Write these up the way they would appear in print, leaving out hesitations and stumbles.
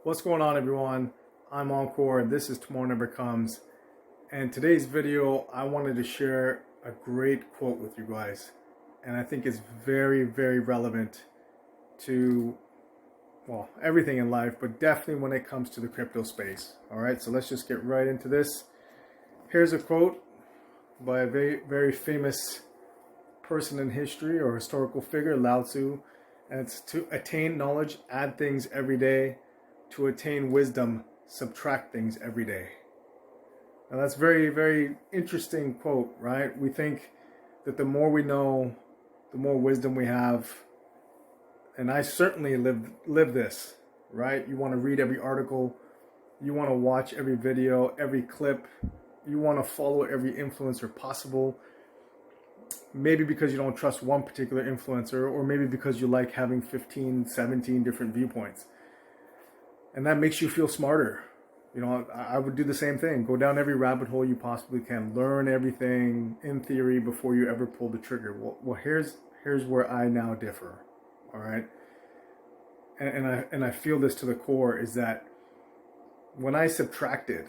What's going on, everyone? I'm Encore and this is Tomorrow Never Comes. And today's video, I wanted to share a great quote with you guys. And I think it's very, very relevant to, well, everything in life, but definitely when it comes to the crypto space. All right, so let's just get right into this. Here's a quote by a very, very famous person in history or historical figure, Lao Tzu. And it's to attain knowledge, add things every day. To attain wisdom, subtract things every day. Now that's very, very interesting quote, right? We think that the more we know, the more wisdom we have. And I certainly live this, right? You want to read every article, you want to watch every video, every clip, you want to follow every influencer possible. Maybe because you don't trust one particular influencer, or maybe because you like having 15, 17 different viewpoints. And that makes you feel smarter. You know, I would do the same thing. Go down every rabbit hole you possibly can. Learn everything in theory before you ever pull the trigger. Well, here's where I now differ. All right. And I feel this to the core is that when I subtracted,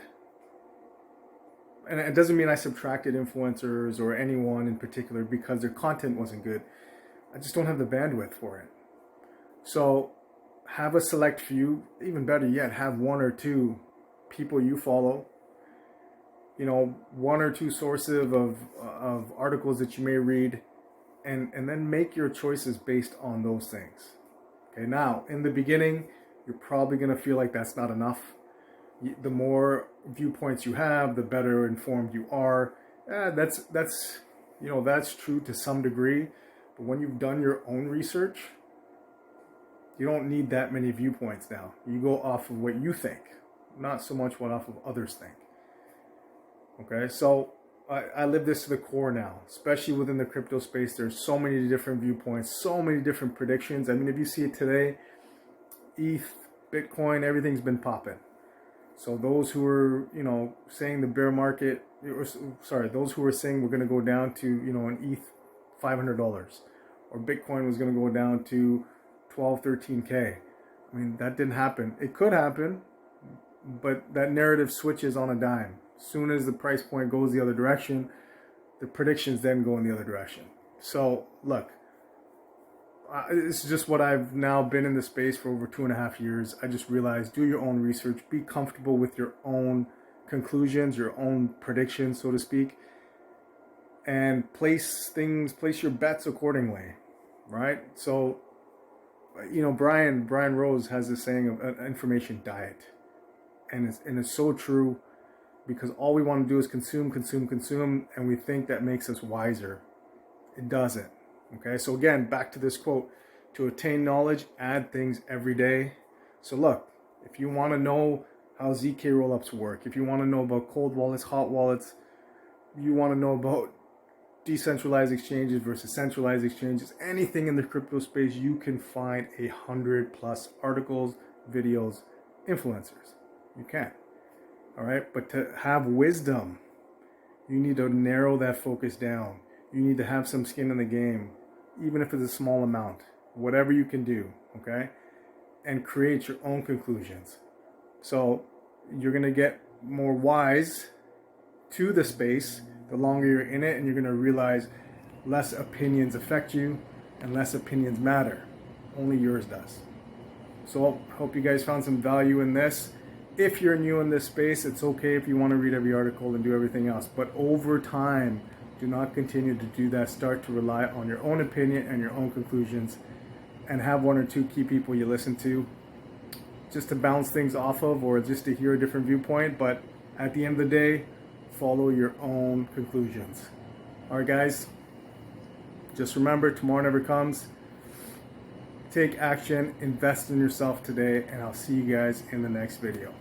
and it doesn't mean I subtracted influencers or anyone in particular because their content wasn't good. I just don't have the bandwidth for it. So have a select few, even better yet, have one or two people you follow, you know, one or two sources of articles that you may read, and then make your choices based on those things. Okay, now, in the beginning, you're probably going to feel like that's not enough. The more viewpoints you have, the better informed you are. That's true to some degree, but when you've done your own research, you don't need that many viewpoints now. You go off of what you think, not so much what off of others think. Okay, so I live this to the core now, especially within the crypto space. There's so many different viewpoints, so many different predictions. I mean, if you see it today, ETH, Bitcoin, everything's been popping. So those who are, saying the bear market, those who are saying we're going to go down to, an ETH $500, or Bitcoin was going to go down to 12, 13K. I mean, that didn't happen. It could happen, but that narrative switches on a dime. As soon as the price point goes the other direction, the predictions then go in the other direction. So look, this is just what I've now been in the space for over 2.5 years. I just realized, do your own research, be comfortable with your own conclusions, your own predictions, so to speak, and place your bets accordingly, right? So, Brian Rose has this saying of an information diet, and it's so true, because all we want to do is consume, and we think that makes us wiser. It doesn't. Okay, so again, back to this quote: to attain knowledge, add things every day. So look, if you want to know how ZK rollups work, if you want to know about cold wallets, hot wallets, you want to know about decentralized exchanges versus centralized exchanges, anything in the crypto space, you can find 100+ articles, videos, influencers. You can. All right. But to have wisdom, you need to narrow that focus down. You need to have some skin in the game, even if it's a small amount, whatever you can do. Okay. And create your own conclusions. So you're going to get more wise to the space the longer you're in it, and you're going to realize less opinions affect you and less opinions matter. Only yours does. So I hope you guys found some value in this. If you're new in this space, it's okay if you want to read every article and do everything else. But over time, do not continue to do that. Start to rely on your own opinion and your own conclusions, and have one or two key people you listen to just to bounce things off of, or just to hear a different viewpoint. But at the end of the day, follow your own conclusions. All right, guys, just remember, tomorrow never comes. Take action, invest in yourself today, and I'll see you guys in the next video.